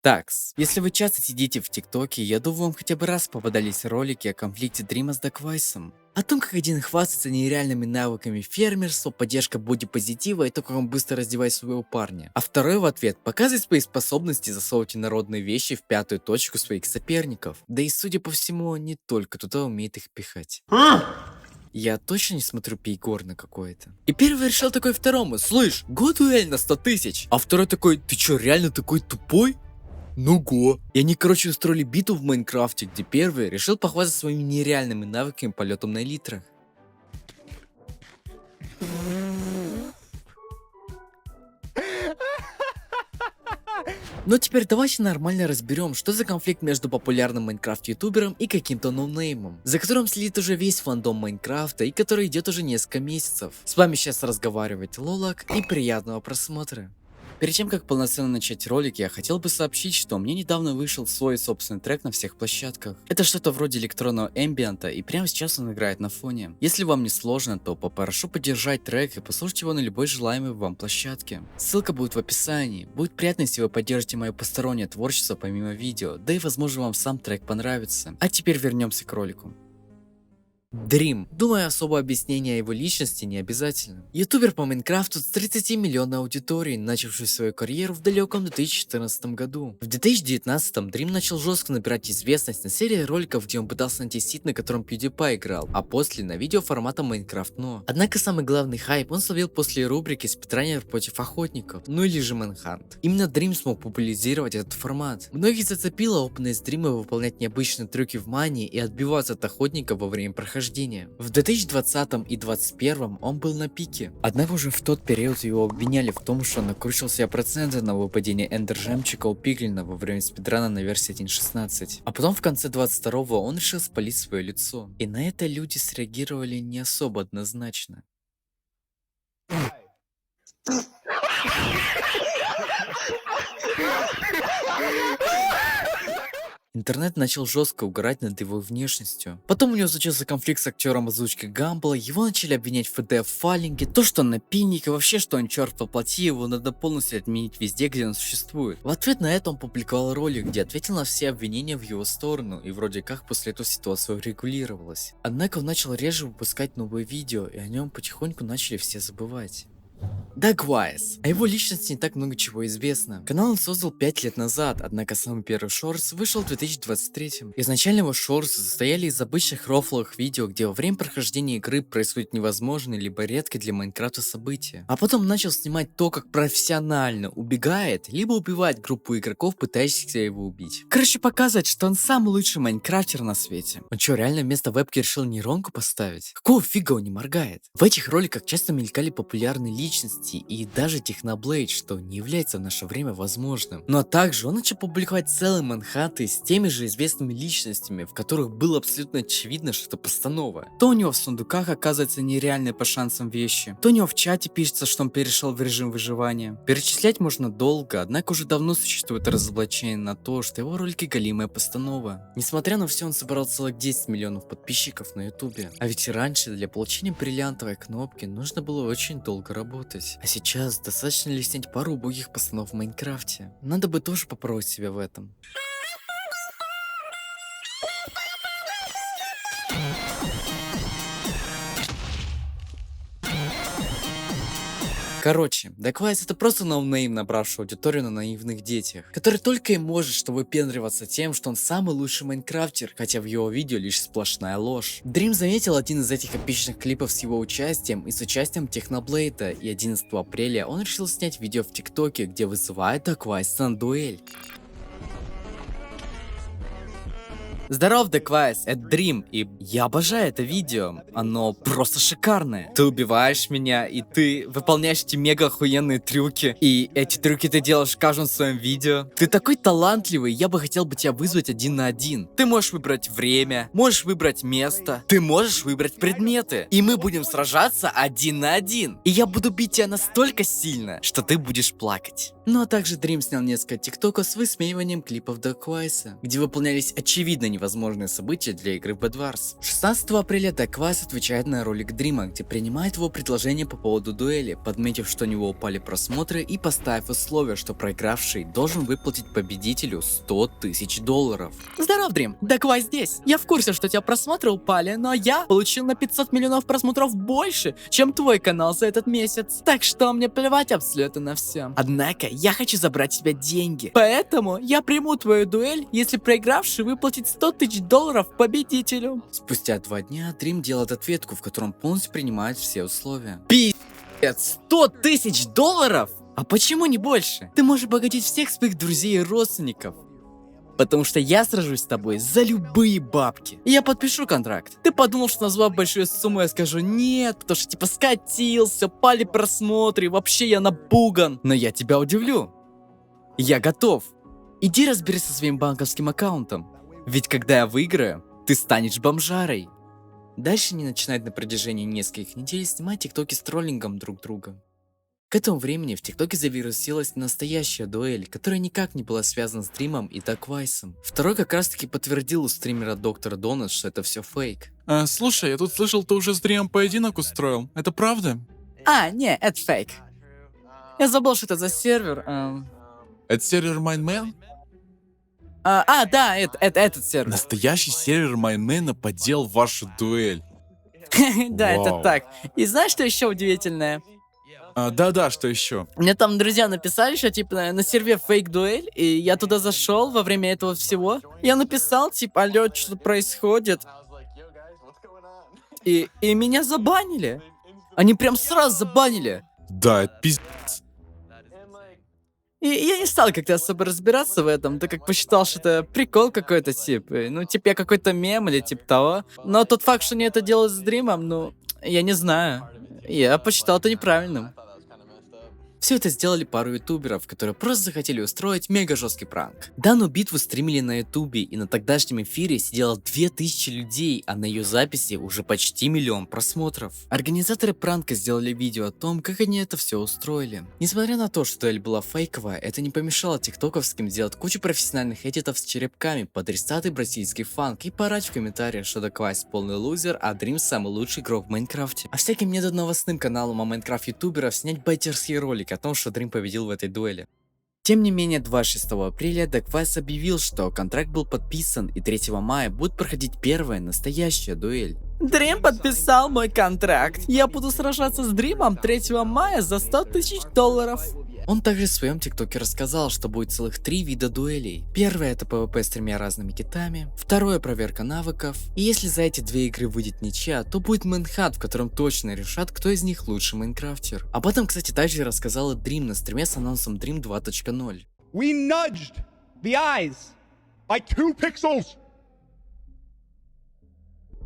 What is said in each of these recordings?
Такс, если вы часто сидите в ТикТоке, я думаю, вам хотя бы раз попадались ролики о конфликте Дрима с Даквайсом. О том, как один хвастается нереальными навыками фермерства, поддержка бодипозитива и то, как он быстро раздевает своего парня. А второй в ответ показывает свои способности засовывать инородные вещи в пятую точку своих соперников. Да и судя по всему, он не только туда умеет их пихать. Я точно не смотрю пейгорно какое-то. И первый решил такой второму: слышь, дуэль на 100 тысяч. А второй такой: ты чё, реально такой тупой? Ну го. И они, короче, устроили битву в Майнкрафте, где первый решил похвастаться своими нереальными навыками полетом на элитрах. Но теперь давайте нормально разберем, что за конфликт между популярным Майнкрафт-ютубером и каким-то ноунеймом, за которым следит уже весь фандом Майнкрафта и который идет уже несколько месяцев. С вами сейчас разговаривает Лолак, и приятного просмотра. Перед тем, как полноценно начать ролик, я хотел бы сообщить, что мне недавно вышел свой собственный трек на всех площадках. Это что-то вроде электронного эмбиента, и прямо сейчас он играет на фоне. Если вам не сложно, то попрошу поддержать трек и послушать его на любой желаемой вам площадке. Ссылка будет в описании. Будет приятно, если вы поддержите мое постороннее творчество помимо видео, да и возможно вам сам трек понравится. А теперь вернемся к ролику. Дрим. Думаю, особое объяснение о его личности не обязательно. Ютубер по Майнкрафту с 30 миллионной аудиторией, начавший свою карьеру в далеком 2014 году. В 2019 Дрим начал жестко набирать известность на серии роликов, где он пытался найти сит, на котором PewDiePie играл, а после на видео формата Minecraft No. Однако самый главный хайп он словил после рубрики «Спидранер против охотников», ну или же Manhunt. Именно Дрим смог популяризировать этот формат. Многих зацепила опытность Дрима выполнять необычные трюки в мании и отбиваться от охотников во время прохождения. В 2020 и 2021 он был на пике. Однако уже в тот период его обвиняли в том, что он накручивал себе проценты на выпадение эндер жемчуга у Пиглина во время спидрана на версии 1.16. А потом в конце 22-го он решил спалить свое лицо. И на это люди среагировали не особо однозначно. Интернет начал жестко угорать над его внешностью. Потом у него случился конфликт с актером озвучки Гамбла, его начали обвинять в ФДФ-файлинге, то, что он напильник, и вообще, что он черт воплоти, его надо полностью отменить везде, где он существует. В ответ на это он публиковал ролик, где ответил на все обвинения в его сторону, и вроде как после этого ситуация регулировалась. Однако он начал реже выпускать новые видео, и о нем потихоньку начали все забывать. Даквайс. О его личности не так много чего известно. Канал он создал 5 лет назад, однако самый первый шортс вышел в 2023. Изначально его шортсы состояли из обычных рофловых видео, где во время прохождения игры происходит невозможные либо редкие для Майнкрафта события. А потом начал снимать то, как профессионально убегает, либо убивает группу игроков, пытающихся его убить. Короче, показывать, что он самый лучший майнкрафтер на свете. Он что, реально вместо вебки решил нейронку поставить? Какого фига он не моргает? В этих роликах часто мелькали популярные личности и даже Техноблейд, что не является в наше время возможным. Ну а также он начал публиковать целые манханты с теми же известными личностями, в которых было абсолютно очевидно, что это постанова. То у него в сундуках оказывается нереальные по шансам вещи, то у него в чате пишется, что он перешел в режим выживания. Перечислять можно долго, однако уже давно существует разоблачение на то, что его ролики галимая постанова. Несмотря на все, он собрал целых 10 миллионов подписчиков на ютубе. А ведь раньше для получения бриллиантовой кнопки нужно было очень долго работать. А сейчас достаточно ли снять пару убогих постанов в Майнкрафте? Надо бы тоже попробовать себя в этом. Короче, Даквайс это просто ноунейм, набравший аудиторию на наивных детях, который только и может, что выпендриваться тем, что он самый лучший майнкрафтер, хотя в его видео лишь сплошная ложь. Дрим заметил один из этих эпичных клипов с его участием и с участием Техноблейда, и 11 апреля он решил снять видео в ТикТоке, где вызывает Даквайса на дуэль. Здоров, Даквайс, это Дрим, и я обожаю это видео, оно просто шикарное. Ты убиваешь меня, и ты выполняешь эти мега охуенные трюки, и эти трюки ты делаешь в каждом своем видео. Ты такой талантливый, я бы хотел бы тебя вызвать 1 на 1. Ты можешь выбрать время, можешь выбрать место, ты можешь выбрать предметы, и мы будем сражаться 1 на 1. И я буду бить тебя настолько сильно, что ты будешь плакать. Ну а также Дрим снял несколько тиктоков с высмеиванием клипов Даквайса, где выполнялись очевидно невозможные события для игры Bed Wars. 16 апреля Даквайз отвечает на ролик Дрима, где принимает его предложение по поводу дуэли, подметив, что у него упали просмотры и поставив условие, что проигравший должен выплатить победителю $100 000. Здоров, Дрим, Даквайз здесь. Я в курсе, что у тебя просмотры упали, но я получил на 500 миллионов просмотров больше, чем твой канал за этот месяц. Так что мне плевать абсолютно на все. Однако, я хочу забрать себе деньги. Поэтому я приму твою дуэль, если проигравший выплатит $100 000 победителю. Спустя 2 дня Дрим делает ответку, в котором полностью принимает все условия. Пиздец, $100 000? А почему не больше? Ты можешь обогатить всех своих друзей и родственников. Потому что я сражусь с тобой за любые бабки. И я подпишу контракт. Ты подумал, что назвав большую сумму, я скажу нет, потому что типа скатился, пали просмотры, вообще я напуган. Но я тебя удивлю. Я готов. Иди разберись со своим банковским аккаунтом. Ведь когда я выиграю, ты станешь бомжарой. Дальше они начинают на протяжении нескольких недель снимать тиктоки с троллингом друг друга. К этому времени в ТикТоке завирусилась настоящая дуэль, которая никак не была связана с Дримом и Даквайсом. Второй как раз таки подтвердил у стримера Доктора Донат, что это все фейк. Слушай, я тут слышал, ты уже с Дримом поединок устроил. Это правда? Не, это фейк. Я забыл, что это за сервер. Это сервер Майнмен? Да, этот сервер. Настоящий сервер Майнмена подделал вашу дуэль. Да, это Вау. так. И знаешь, что еще удивительное? Да-да, что еще? Мне там друзья написали, что типа на сервере фейк дуэль, и я туда зашел во время этого всего. Я написал, типа, алло, что происходит? И меня забанили. Они прям сразу забанили. Да, это пиздец. И я не стал как-то особо разбираться в этом, так как посчитал, что это прикол какой-то, типа. Ну, типа, я какой-то мем или типа того. Но тот факт, что они это делают с Дримом, ну, я не знаю. Я посчитал это неправильным. Все это сделали пару ютуберов, которые просто захотели устроить мега жесткий пранк. Данную битву стримили на ютубе, и на тогдашнем эфире сидело 2000 людей, а на ее записи уже почти 1 000 000 просмотров. Организаторы пранка сделали видео о том, как они это все устроили. Несмотря на то, что дуэль была фейковая, это не помешало тиктоковским сделать кучу профессиональных эдитов с черепками под рестатый бразильский фанк и поорать в комментариях, что Даквайз полный лузер, а Дрим самый лучший игрок в Майнкрафте. А всяким недоновостным каналам о Майнкрафт ютуберов снять байтерский ролик о том, что Дрим победил в этой дуэли. Тем не менее, 26 апреля Даквайз объявил, что контракт был подписан, и 3 мая будет проходить первая настоящая дуэль. Дрим подписал мой контракт. Я буду сражаться с Дримом 3 мая за $100 000. Он также в своем тиктоке рассказал, что будет целых 3 вида дуэлей. Первое — это PvP с 3 разными китами. Второе — проверка навыков. И если за эти 2 игры выйдет ничья, то будет мэнхат, в котором точно решат, кто из них лучший майнкрафтер. Об этом, кстати, также рассказал и Дрим на стриме с анонсом Dream 2.0. We nudged the eyes by 2 pixels.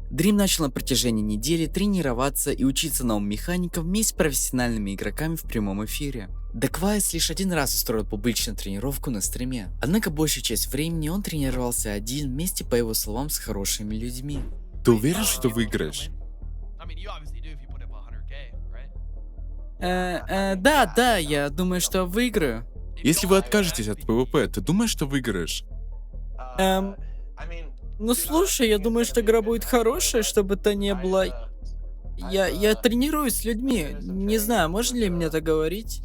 Дрим начал на протяжении недели тренироваться и учиться новым механикам вместе с профессиональными игроками в прямом эфире. Даквайз лишь один раз устроил публичную тренировку на стриме. Однако большую часть времени он тренировался один вместе, по его словам, с хорошими людьми. Ты уверен, что выиграешь? Да, я думаю, что выиграю. Если вы откажетесь от PvP, ты думаешь, что выиграешь? Ну слушай, я думаю, что игра будет хорошая, чтобы это не было... Я тренируюсь с людьми. Не знаю, можно ли мне это говорить?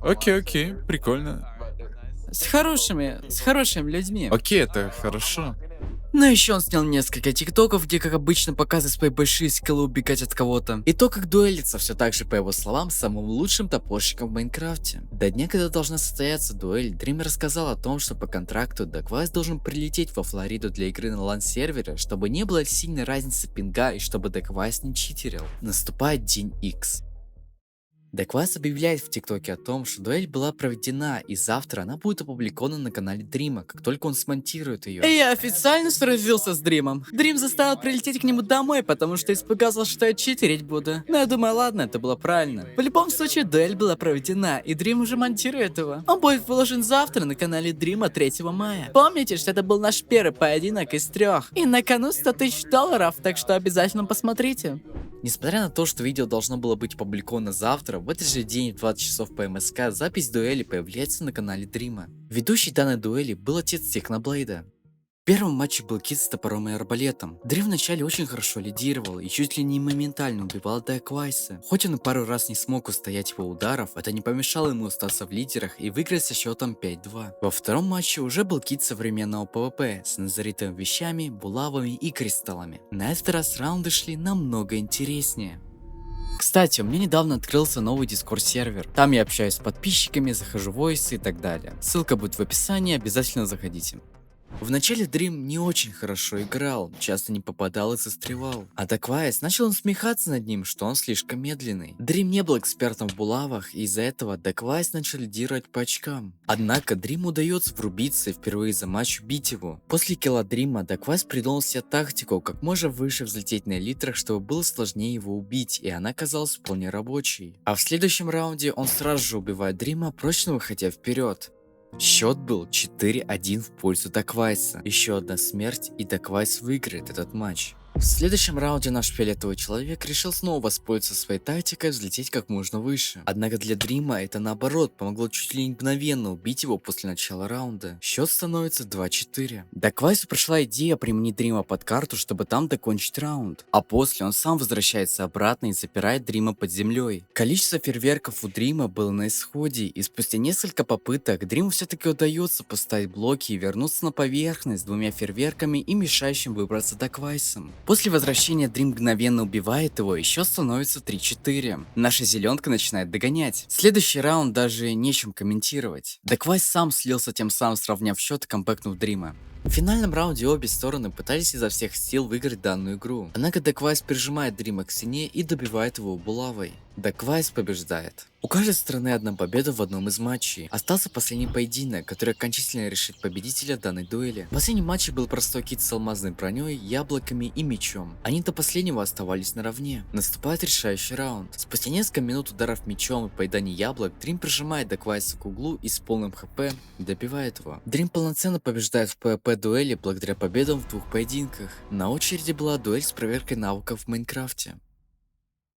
Окей, прикольно. С хорошими людьми. Окей, это хорошо. Но еще он снял несколько тиктоков, где, как обычно, показывает свои большие скиллы убегать от кого-то. И то, как дуэлится, все так же, по его словам, самым лучшим топорщиком в Майнкрафте. До дня, когда должна состояться дуэль, Дрим рассказал о том, что по контракту Даквайз должен прилететь во Флориду для игры на лан-сервере, чтобы не было сильной разницы пинга и чтобы Даквайз не читерил. Наступает день X. Даквайз объявляет в ТикТоке о том, что дуэль была проведена, и завтра она будет опубликована на канале Дрима, как только он смонтирует ее. И я официально сразился с Дримом. Дрим заставил прилететь к нему домой, потому что испугался, что я читерить буду. Но я думаю, ладно, это было правильно. В любом случае, дуэль была проведена, и Дрим уже монтирует его. Он будет выложен завтра на канале Дрима 3 мая. Помните, что это был наш первый поединок из 3. И на кону $100 000, так что обязательно посмотрите. Несмотря на то, что видео должно было быть опубликовано завтра, в этот же день в 20 часов по МСК запись дуэли появляется на канале Дрима. Ведущий данной дуэли был отец Техноблейда. В первом матче был Кит с топором и арбалетом. Дрим вначале очень хорошо лидировал и чуть ли не моментально убивал Даквайса. Хоть он и пару раз не смог устоять его ударов, это не помешало ему остаться в лидерах и выиграть со счетом 5-2. Во втором матче уже был Кит современного ПВП с назаритовыми вещами, булавами и кристаллами. На этот раз раунды шли намного интереснее. Кстати, у меня недавно открылся новый Discord сервер. Там я общаюсь с подписчиками, захожу в войсы и так далее. Ссылка будет в описании, обязательно заходите. Вначале Дрим не очень хорошо играл, часто не попадал и застревал. А Даквайс начал насмехаться над ним, что он слишком медленный. Дрим не был экспертом в булавах, и из-за этого Даквайс начал лидировать по очкам. Однако Дриму удается врубиться и впервые за матч убить его. После килла Дрима Даквайс придумал себе тактику, как можно выше взлететь на элитрах, чтобы было сложнее его убить, и она казалась вполне рабочей. А в следующем раунде он сразу же убивает Дрима, прочно выходя вперед. Счет был 4-1 в пользу Даквайса. Еще одна смерть, и Даквайс выиграет этот матч. В следующем раунде наш фиолетовый человек решил снова воспользоваться своей тактикой взлететь как можно выше. Однако для Дрима это наоборот помогло чуть ли не мгновенно убить его после начала раунда. Счет становится 2-4. Даквайсу пришла идея применить Дрима под карту, чтобы там докончить раунд. А после он сам возвращается обратно и запирает Дрима под землей. Количество фейерверков у Дрима было на исходе, и спустя несколько попыток Дриму все-таки удается поставить блоки и вернуться на поверхность с двумя фейерверками и мешающим выбраться Даквайсом. После возвращения Дрим мгновенно убивает его, и счет становится 3-4. Наша зеленка начинает догонять. Следующий раунд даже нечем комментировать. Даквайс сам слился, тем самым сравняв счет и камбэкнув Дрима. В финальном раунде обе стороны пытались изо всех сил выиграть данную игру. Однако Даквайс прижимает Дрима к стене и добивает его булавой. Даквайс побеждает. У каждой стороны одна победа в одном из матчей. Остался последний поединок, который окончательно решит победителя данной дуэли. В последнем матче был простой Кит с алмазной броней, яблоками и мечом. Они до последнего оставались наравне. Наступает решающий раунд. Спустя несколько минут ударов мечом и поедания яблок, Дрим прижимает Даквайса к углу и с полным хп добивает его. Дрим полноценно побеждает в PvP дуэли благодаря победам в двух поединках. На очереди была дуэль с проверкой навыков в Майнкрафте.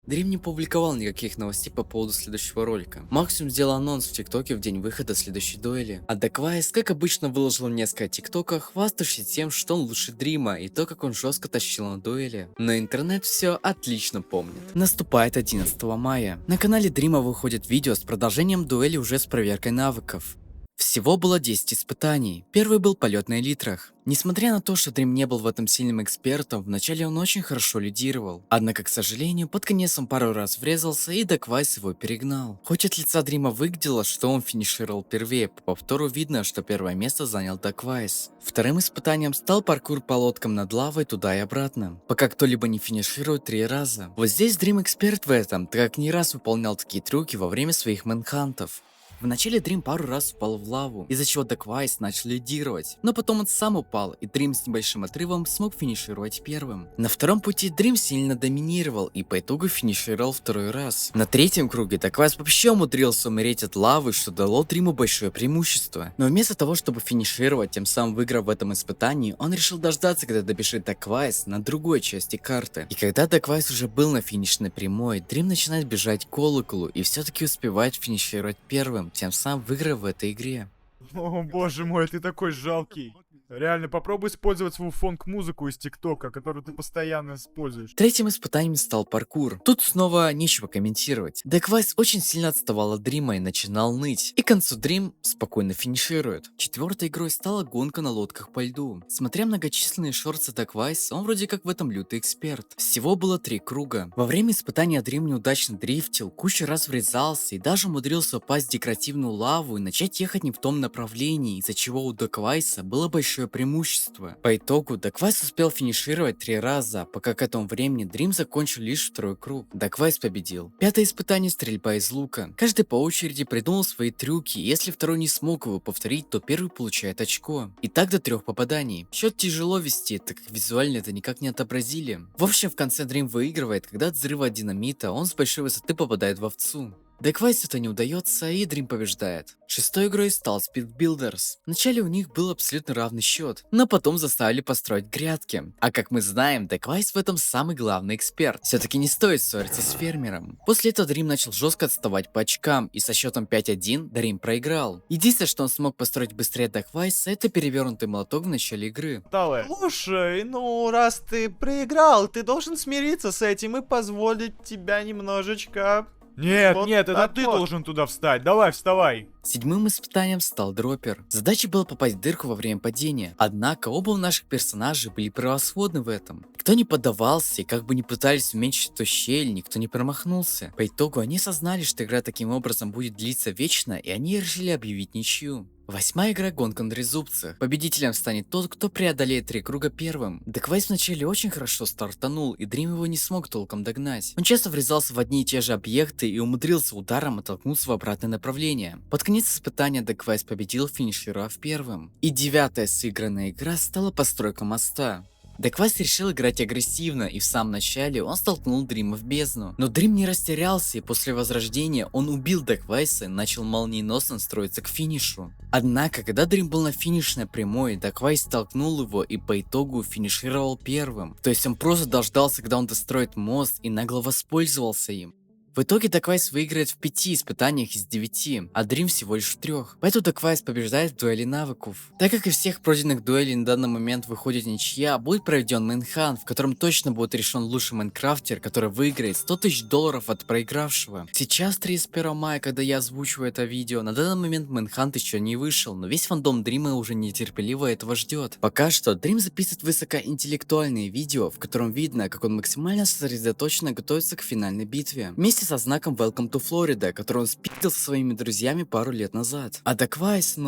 Дрим не публиковал никаких новостей по поводу следующего ролика. Максимум сделал анонс в ТикТоке в день выхода следующей дуэли. А Даквайс, как обычно, выложил несколько ТикТоках, хвастающийся тем, что он лучше Дрима и то, как он жестко тащил на дуэли. Но интернет все отлично помнит. Наступает 11 мая. На канале Дрима выходит видео с продолжением дуэли уже с проверкой навыков. Всего было 10 испытаний. Первый был полет на элитрах. Несмотря на то, что Дрим не был в этом сильным экспертом, вначале он очень хорошо лидировал. Однако, к сожалению, под конец он пару раз врезался и Даквайс его перегнал. Хоть от лица Дрима выглядело, что он финишировал первее, по повтору видно, что первое место занял Даквайс. Вторым испытанием стал паркур по лодкам над лавой туда и обратно, пока кто-либо не финиширует 3 раза. Вот здесь Дрим эксперт в этом, так как не раз выполнял такие трюки во время своих мэнхантов. Вначале Дрим пару раз упал в лаву, из-за чего Даквайс начал лидировать, но потом он сам упал, и Дрим с небольшим отрывом смог финишировать первым. На втором пути Дрим сильно доминировал и по итогу финишировал второй раз. На третьем круге Даквайс вообще умудрился умереть от лавы, что дало Дриму большое преимущество. Но вместо того, чтобы финишировать, тем самым выиграв в этом испытании, он решил дождаться, когда добежит Даквайс на другой части карты. И когда Даквайс уже был на финишной прямой, Дрим начинает бежать к колоколу и все-таки успевает финишировать первым, тем самым выиграв в этой игре. О боже мой, ты такой жалкий. Реально, попробуй использовать свою фонк-музыку из ТикТока, которую ты постоянно используешь. Третьим испытанием стал паркур. Тут снова нечего комментировать. Даквайс очень сильно отставал от Дрима и начинал ныть. И к концу Дрим спокойно финиширует. Четвертой игрой стала гонка на лодках по льду. Смотря многочисленные шорты Даквайса, он вроде как в этом лютый эксперт. Всего было 3 круга. Во время испытания Дрим неудачно дрифтил, кучу раз врезался и даже умудрился упасть в декоративную лаву и начать ехать не в том направлении, из-за чего у Даквайса было большое преимущество. По итогу Даквайс успел финишировать 3 раза, пока к этому времени Дрим закончил лишь второй круг. Даквайс победил. Пятое испытание — стрельба из лука. Каждый по очереди придумал свои трюки, и если второй не смог его повторить, то первый получает очко. И так до 3 попаданий. Счет тяжело вести, так как визуально это никак не отобразили. В общем, в конце Дрим выигрывает, когда от взрыва динамита он с большой высоты попадает в овцу. Деквайс это не удается, и Дрим побеждает. Шестой игрой стал Speed Builders. Вначале у них был абсолютно равный счет, но потом заставили построить грядки. А как мы знаем, Деквайс в этом самый главный эксперт. Все-таки не стоит ссориться с фермером. После этого Дрим начал жестко отставать по очкам, и со счетом 5-1 Дрим проиграл. Единственное, что он смог построить быстрее Деквайса, это перевернутый молоток в начале игры. Слушай, ну раз ты проиграл, ты должен смириться с этим и позволить тебя немножечко... Нет, Вот нет, это так ты вот. должен туда встать. Давай, вставай. Седьмым испытанием стал дроппер. Задачей было попасть в дырку во время падения. Однако оба у наших персонажей были превосходны в этом. Никто не поддавался, и как бы ни пытались уменьшить эту щель, никто не промахнулся. По итогу они осознали, что игра таким образом будет длиться вечно, и они решили объявить ничью. Восьмая игра гонка на трезубцах. Победителем станет тот, кто преодолеет 3 круга первым. Деквайс вначале очень хорошо стартанул, и Дрим его не смог толком догнать. Он часто врезался в одни и те же объекты и умудрился ударом оттолкнуться в обратное направление. Под конец испытания Деквайс победил, финишировав первым. И девятая сыгранная игра стала постройка моста. Деквайс решил играть агрессивно, и в самом начале он столкнул Дрима в бездну. Но Дрим не растерялся, и после возрождения он убил Деквайса и начал молниеносно строиться к финишу. Однако, когда Дрим был на финишной прямой, Деквайс столкнул его и по итогу финишировал первым. То есть он просто дождался, когда он достроит мост, и нагло воспользовался им. В итоге Деквайс выиграет в 5 испытаниях из 9, а Дрим всего лишь в 3. Поэтому Деквайс побеждает в дуэли навыков. Так как из всех пройденных дуэлей на данный момент выходит ничья, будет проведен мейнхан, в котором точно будет решен лучший майнкрафтер, который выиграет $100 000 от проигравшего. Сейчас, 31 мая, когда я озвучиваю это видео, на данный момент мейнхан еще не вышел, но весь фандом Дрима уже нетерпеливо этого ждет. Пока что Дрим записывает высокоинтеллектуальные видео, в котором видно, как он максимально сосредоточенно готовится к финальной битве. Вместе со знаком Welcome to Florida, который он спиздил со своими друзьями пару лет назад. А Деквайс,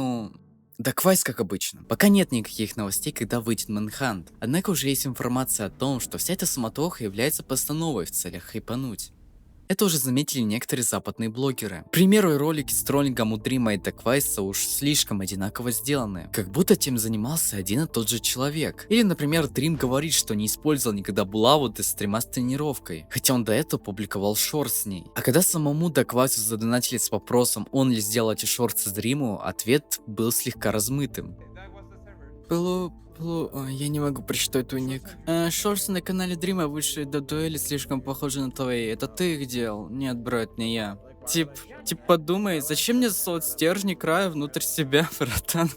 Деквайс как обычно. Пока нет никаких новостей, когда выйдет Manhunt. Однако уже есть информация о том, что вся эта суматоха является постановой в целях хайпануть. Это уже заметили некоторые западные блогеры. К примеру, ролики с троллингом у Дрима и Деквайса уж слишком одинаково сделаны. Как будто этим занимался один и тот же человек. Или, например, Дрим говорит, что не использовал никогда булаву для стрима с тренировкой. Хотя он до этого публиковал шорт с ней. А когда самому Деквайсу задонатили с вопросом, он ли сделал эти шорты с Дриму, ответ был слегка размытым. Я не могу прочитать твой ник. Шорты на канале Дрима вышли до дуэли слишком похожи на твои. Это ты их делал? Нет, брат, не я. Тип подумай, зачем мне засовывать стержни края внутрь себя, братан?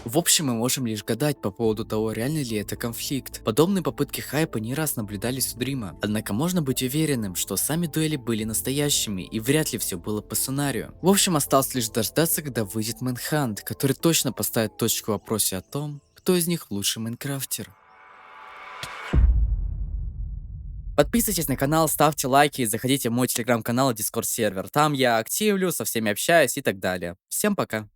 В общем, мы можем лишь гадать по поводу того, реально ли это конфликт. Подобные попытки хайпа не раз наблюдались у Дрима. Однако можно быть уверенным, что сами дуэли были настоящими, и вряд ли все было по сценарию. В общем, осталось лишь дождаться, когда выйдет Manhunt, который точно поставит точку в вопросе о том, кто из них лучший майнкрафтер. Подписывайтесь на канал, ставьте лайки и заходите в мой телеграм-канал и дискорд сервер. Там я активлю, со всеми общаюсь и так далее. Всем пока.